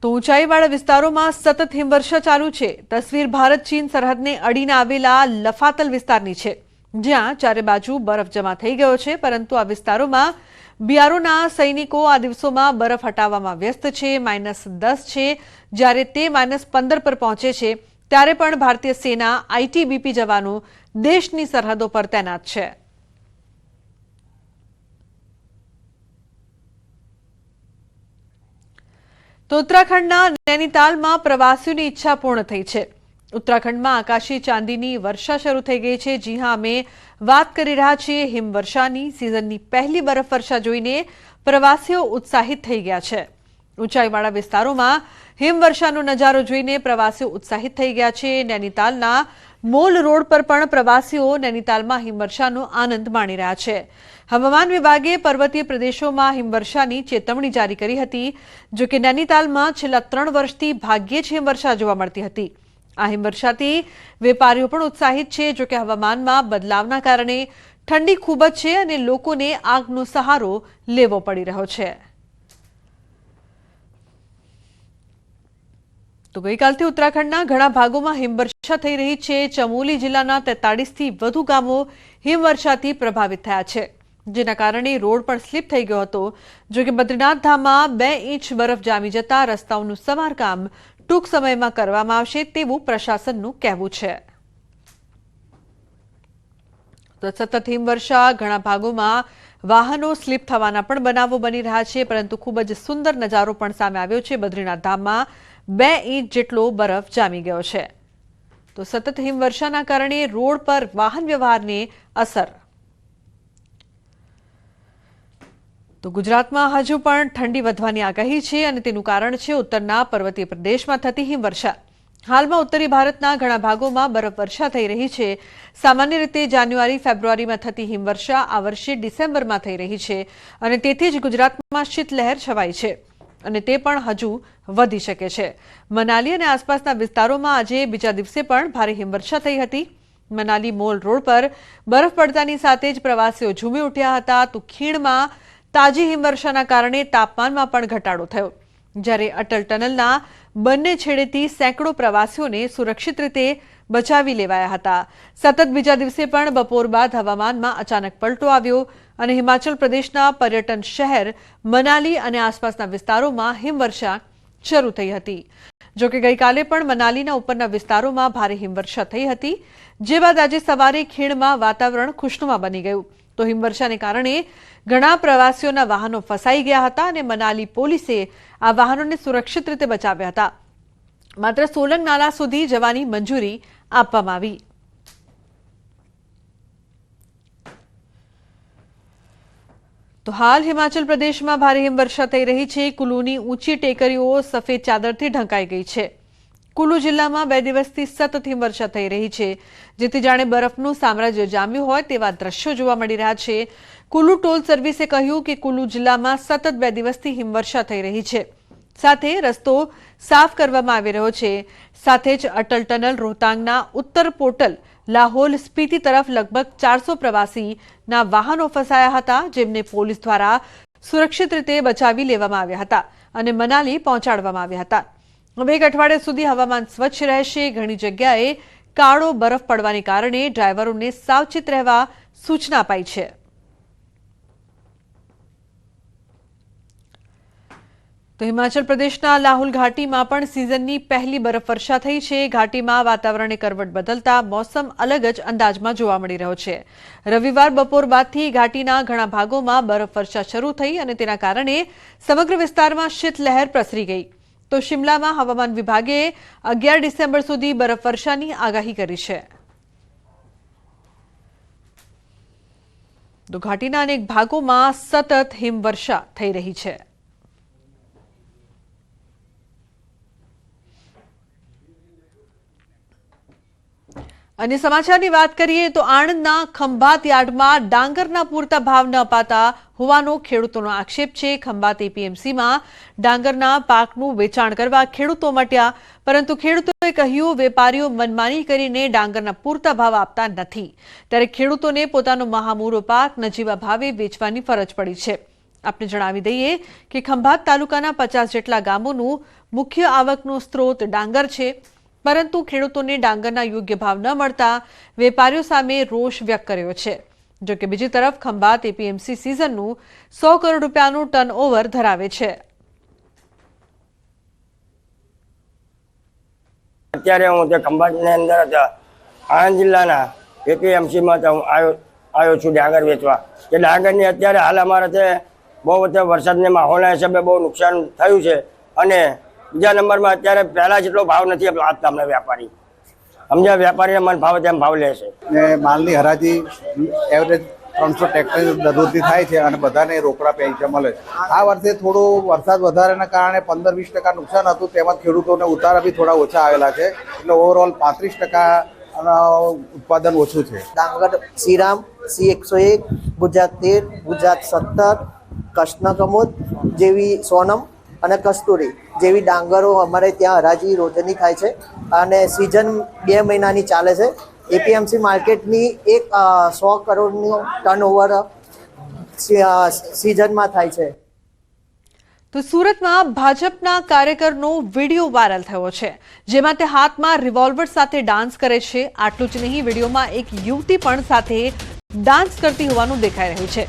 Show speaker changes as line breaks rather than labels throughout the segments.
તો ઊંચાઈવાળા વિસ્તારોમાં સતત હિમવર્ષા ચાલુ છે। તસવીર ભારત ચીન સરહદને અડીને આવેલા લફાતલ વિસ્તારની છે, જ્યાં ચારે બાજુ બરફ જમા થઈ ગયો છે, પરંતુ આ વિસ્તારોમાં બીઆરઓના સૈનિકો આ દિવસોમાં બરફ હટાવવામાં વ્યસ્ત છે। -10 છે, જ્યારે તે -15 પર પહોંચે છે ત્યારે પણ ભારતીય સેના આઈટીબીપી જવાનો દેશની સરહદો પર તૈનાત છે। તો ઉત્તરાખંડના નૈનીતાલમાં પ્રવાસીઓની ઈચ્છા પૂર્ણ થઈ છે। ઉત્તરાખંડમાં આકાશી ચાંદીની વર્ષા શરૂ થઈ ગઈ છે। જી હા, અમે વાત કરી રહ્યા છીએ હિમવર્ષાની। સિઝનની પહેલી બરફવર્ષા જોઈને પ્રવાસીઓ ઉત્સાહિત થઈ ગયા છે। ઊંચાઈવાળા વિસ્તારોમાં હિમવર્ષાનો નજારો જોઈને પ્રવાસીઓ ઉત્સાહિત થઈ ગયા છે। નૈનીતાલના મોલ રોડ પર પણ પ્રવાસીઓ નૈનીતાલમાં હિમવર્ષાનો આનંદ માણી રહ્યા છે। હવામાન વિભાગે પર્વતીય પ્રદેશોમાં હિમવર્ષાની ચેતવણી જારી કરી હતી। જો કે નૈનીતાલમાં છેલ્લા 3 વર્ષથી ભાગ્યે જ હિમવર્ષા જોવા મળતી હતી। આ હિમવર્ષાથી વેપારીઓ પણ ઉત્સાહિત છે। જો કે હવામાનમાં બદલાવના કારણે ઠંડી ખૂબ જ છે અને લોકોને આગનો સહારો લેવો પડી રહ્યો છે। તો ગઈકાલથી ઉત્તરાખંડના ઘણા ભાગોમાં હિમવર્ષા થઈ રહી છે। ચમોલી જિલ્લાના 43થી વધુ ગામો હિમવર્ષાથી પ્રભાવિત થયા છે, જેના કારણે રોડ પણ સ્લીપ થઈ ગયો હતો। જો કે બદ્રીનાથ ધામમાં 2 ઇંચ બરફ જામી જતા રસ્તાઓનું સમારકામ ટૂંક સમયમાં કરવામાં આવશે તેવું પ્રશાસનનું કહેવું છે। તો સતત હિમવર્ષા ઘણા ભાગોમાં વાહનો સ્લીપ થવાના પણ બનાવો બની રહ્યા છે, પરંતુ ખૂબ જ સુંદર નજારો પણ સામે આવ્યો છે। બદ્રીનાથ ધામમાં 2 ઇંચ જેટલો બરફ જામી ગયો છે। તો સતત હિમવર્ષાના કારણે રોડ પર વાહન વ્યવહારને અસર। તો ગુજરાતમાં હજુ પણ ઠંડી વધવાની આગાહી છે અને તેનું કારણ છે ઉત્તરના પર્વતીય પ્રદેશમાં થતી હિમવર્ષા। હાલમાં ઉત્તરી ભારતના ઘણા ભાગોમાં બરફવર્ષા થઈ રહી છે। સામાન્ય રીતે જાન્યુઆરી ફેબ્રુઆરીમાં થતી હિમવર્ષા આ વર્ષે ડિસેમ્બરમાં થઈ રહી છે અને તેથી જ ગુજરાતમાં શીતલહેર છવાઈ છે અને તે પણ હજુ વધી શકે છે। મનાલી અને આસપાસના વિસ્તારોમાં આજે બીજા દિવસે પણ ભારે હિમવર્ષા થઈ હતી। મનાલી મોલ રોડ પર બરફ પડતાની સાથે જ પ્રવાસીઓ ઝૂમી ઉઠ્યા હતા। તો ખીણમાં તાજી હિમવર્ષાના કારણે તાપમાનમાં પણ ઘટાડો થયો, જ્યારે અટલ ટનલના બંને છેડેથી સેંકડો પ્રવાસીઓને સુરક્ષિત રીતે બચાવી લેવાયા હતા। સતત બીજા દિવસે પણ બપોર બાદ હવામાનમાં અચાનક પલટો આવ્યો અને હિમાચલ પ્રદેશના પર્યટન શહેર મનાલી અને આસપાસના વિસ્તારોમાં હિમવર્ષા શરૂ થઈ હતી। જો કે ગઈકાલે પણ મનાલીના ઉપરના વિસ્તારોમાં ભારે હિમવર્ષા થઈ હતી, જે બાદ આજે સવારે ખીણમાં વાતાવરણ ખુશનુમા બની ગયું। તો હિમવર્ષાને કારણે ઘણા પ્રવાસીઓના વાહનો ફસાઈ ગયા હતા અને મનાલી પોલીસે આ વાહનોને સુરક્ષિત રીતે બચાવ્યા હતા। માત્ર સોલંગ નાલા સુધી જવાની મંજૂરી આપવામાં આવી। તો હાલ હિમાચલ પ્રદેશમાં ભારે હિમવર્ષા થઈ રહી છે। કુલુની ઊંચી ટેકરીઓ સફેદ ચાદરથી ઢંકાઈ ગઈ છે। કુલુ જિલ્લામાં 2 દિવસથી સતત હિમવર્ષા થઈ રહી છે, જેથી જાણે બરફનું સામ્રાજ્ય જામ્યું હોય તેવા દ્રશ્યો જોવા મળી રહ્યા છે। કુલુ ટોલ સર્વિસે કહ્યું કે કુલુ જિલ્લામાં સતત 2 દિવસથી હિમવર્ષા થઈ રહી છે, સાથે રસ્તો સાફ કરવામાં આવી રહ્યો છે। સાથે જ અટલ ટનલ રોહતાંગના ઉત્તર પોર્ટલ લાહોલ સ્પીતિ તરફ લગભગ 400 પ્રવાસીના વાહનો ફસાયા હતા, જેમને પોલીસ દ્વારા સુરક્ષિત રીતે બચાવી લેવામાં આવ્યા હતા અને મનાલી પહોંચાડવામાં આવ્યા હતા। હવે 1 અઠવાડિયા સુધી હવામાન સ્વચ્છ રહેશે। ઘણી જગ્યાએ કાળો બરફ પડવાને કારણે ડ્રાઈવરોને સાવચેત રહેવા સૂચના અપાઈ છે। તો હિમાચલ પ્રદેશના લાહુલ ઘાટીમાં પણ સિઝનની પહેલી બરફવર્ષા થઈ છે। ઘાટીમાં વાતાવરણે કરવટ બદલતા મોસમ અલગ જ અંદાજમાં જોવા મળી રહ્યો છે। રવિવાર બપોર બાદથી ઘાટીના ઘણા ભાગોમાં બરફવર્ષા શરૂ થઈ અને તેના કારણે સમગ્ર વિસ્તારમાં શીતલહેર પ્રસરી ગઈ। તો શિમલામાં હવામાન વિભાગે 11 ડિસેમ્બર સુધી બરફવર્ષાની આગાહી કરી છે। તો ઘાટીના અનેક ભાગોમાં સતત હિમવર્ષા થઈ રહી છે। અને સમાચારની વાત કરીએ તો આણંદના ખંભાત યાર્ડમાં ડાંગરના પૂરતા ભાવ ન અપાતા હોવાનો ખેડૂતોનો આક્ષેપ છે। ખંભાત એપીએમસીમાં ડાંગરના પાકનું વેચાણ કરવા ખેડૂતો મટ્યા, પરંતુ ખેડૂતોએ કહ્યું વેપારીઓ મનમાની કરીને ડાંગરના પૂરતા ભાવ આપતા નથી, ત્યારે ખેડૂતોને પોતાનો મહામૂલો પાક નજીવા ભાવે વેચવાની ફરજ પડી છે। આપને જણાવી દઈએ કે ખંભાત તાલુકાના 50 જેટલા ગામોનું મુખ્ય આવકનો સ્ત્રોત ડાંગર છે, પરંતુ ખેડૂતોને ડાંગરના યોગ્ય ભાવ ન મળતા વેપારીઓ સામે રોષ વ્યક્ત કર્યો છે। જો કે બીજી તરફ ખંભાત એપીએમસી સિઝનનું 100 કરોડ રૂપિયાનું ટર્નઓવર ધરાવે છે।
અત્યારે હું તે ખંભાતની અંદર હતા, આણંદ જિલ્લાના એપીએમસીમાં હું આવ્યો છું ડાંગર વેચવા। કે ડાંગરની અત્યારે હાલ અમારે તે બહુ વરસાદના માહોલના હિસાબે બહુ નુકસાન થયું છે અને બીજા નંબરમાં અત્યારે પહેલાં જેટલો ભાવ નથી આપતા અમને વેપારી। સમજ્યા, વેપારીને મન ભાવે તેમ ભાવ લે છે
ને માલની હરાજી એવરેજ 300 ટ્રેક્ટર દરરોજથી થાય છે અને બધાને રોકડા પૈસા મળે છે। આ વર્ષે થોડો વરસાદ વધારાના કારણે 15-20% નુકસાન હતું, તેમાં ખેડૂતોને ઉતારા બી થોડા ઓછા આવેલા છે, એટલે ઓવરઓલ 35% ઉત્પાદન ઓછું છે।
ડાંગર શ્રીરામ, C101, ગુજરાત 13, ગુજરાત 17, કૃષ્ણ કમોદ જેવી સોનમ અને કસ્તુરી જેવી ડાંગરો અમારે ત્યાં હરાજી રોજની થાય છે અને સિઝન 2 મહિનાની ચાલે છે। એપીએમસી માર્કેટની 100 કરોડનું ટર્નઓવર સિઝનમાં થાય છે।
તો સુરતમાં ભાજપના કાર્યકરનો વિડીયો વાયરલ થયો છે, જેમાં તે હાથમાં રિવોલ્વર સાથે ડાન્સ કરે છે। આટલું જ નહીં, વિડીયોમાં એક યુવતી પણ સાથે ડાન્સ કરતી હોવાનું દેખાઈ રહ્યું છે।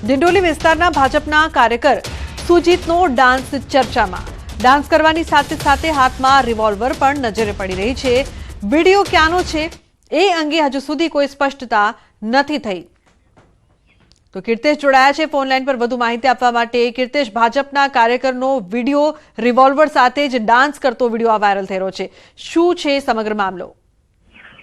દિંડોલી વિસ્તારના ભાજપના કાર્યકર સુજીતનો ડાન્સ ચર્ચામાં। ડાન્સ કરવાની સાથે સાથે હાથમાં રિવોલ્વર પણ નજરે પડી રહી છે। વિડીયો ક્યાંનો છે એ અંગે હજુ સુધી કોઈ સ્પષ્ટતા નથી થઈ। તો કીર્તેશ જોડાયા છે ફોન લાઈન પર વધુ માહિતી આપવા માટે। કીર્તેશ, ભાજપના કાર્યકરનો વિડીયો રિવોલ્વર સાથે જ ડાન્સ કરતો વિડીયો આ વાયરલ થઈ રહ્યો છે, શું છે સમગ્ર મામલો?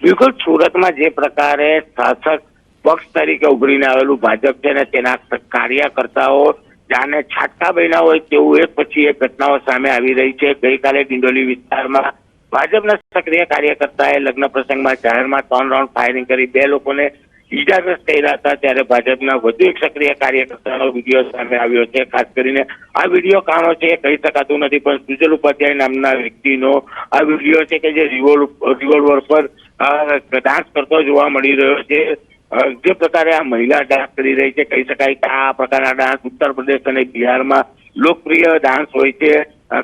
બિલકુલ, સુરતમાં જે પ્રકારે શાસક પક્ષ તરીકે ઉભરીને આવેલું ભાજપ છે ને તેના કાર્યકર્તાઓ જાણે છાટકા બન્યા હોય તેવું એક પછી એક ઘટનાઓ સામે આવી રહી છે। ગઈકાલે દિંડોલી વિસ્તારમાં ભાજપના સક્રિય કાર્યકર્તાએ લગ્ન પ્રસંગમાં જાહેરમાં 3 રાઉન્ડ ફાયરિંગ કરી 2 લોકોને ઈજાગ્રસ્ત કર્યા હતા, ત્યારે ભાજપના વધુ એક સક્રિય કાર્યકર્તાનો વિડીયો સામે આવ્યો છે। ખાસ કરીને આ વિડીયો કાનો છે એ કહી શકાતું નથી, પણ સુજલ ઉપાધ્યાય નામના વ્યક્તિનો આ વિડીયો છે કે જે રિવોલ્વર પર ડાન્સ કરતો જોવા મળી રહ્યો છે। જે પ્રકારે આ મહિલા ડાન્સ કરી રહી છે, કહી શકાય કે આ પ્રકારના ડાન્સ ઉત્તર પ્રદેશ અને બિહારમાં લોકપ્રિય ડાન્સ હોય છે।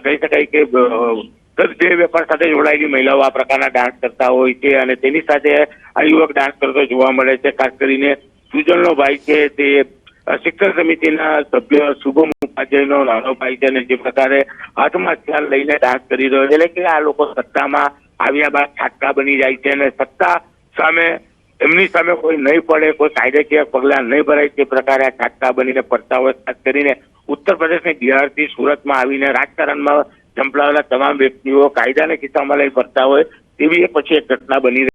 કહી શકાય કે જે વેપાર સાથે જોડાયેલી મહિલાઓ આ પ્રકારના ડાન્સ કરતા હોય છે અને તેની સાથે આ યુવક ડાન્સ કરતો જોવા મળે છે। ખાસ કરીને સુજલનો ભાઈ છે તે શિક્ષણ સમિતિના સભ્ય શુભમ ઉપાધ્યાયનો નાનો ભાઈ છે અને જે પ્રકારે હાથમાં હથિયાર લઈને ડાન્સ કરી રહ્યો છે, એટલે કે આ લોકો સત્તામાં આવ્યા બાદ છાટકા બની જાય છે અને સત્તા સામે એમની સામે કોઈ નહીં પડે, કોઈ કાયદાકીય પગલાં નહીં ભરાય તે પ્રકારે આ છાટકા બનીને પડતા હોય। ખાસ કરીને ઉત્તર પ્રદેશ ને બિહારથી સુરતમાં આવીને રાજકારણમાં ઝંપલાવેલા તમામ વ્યક્તિઓ કાયદાને ખિસ્સામાં લઈ ફરતા હોય તેવી એક પછી એક ઘટના બની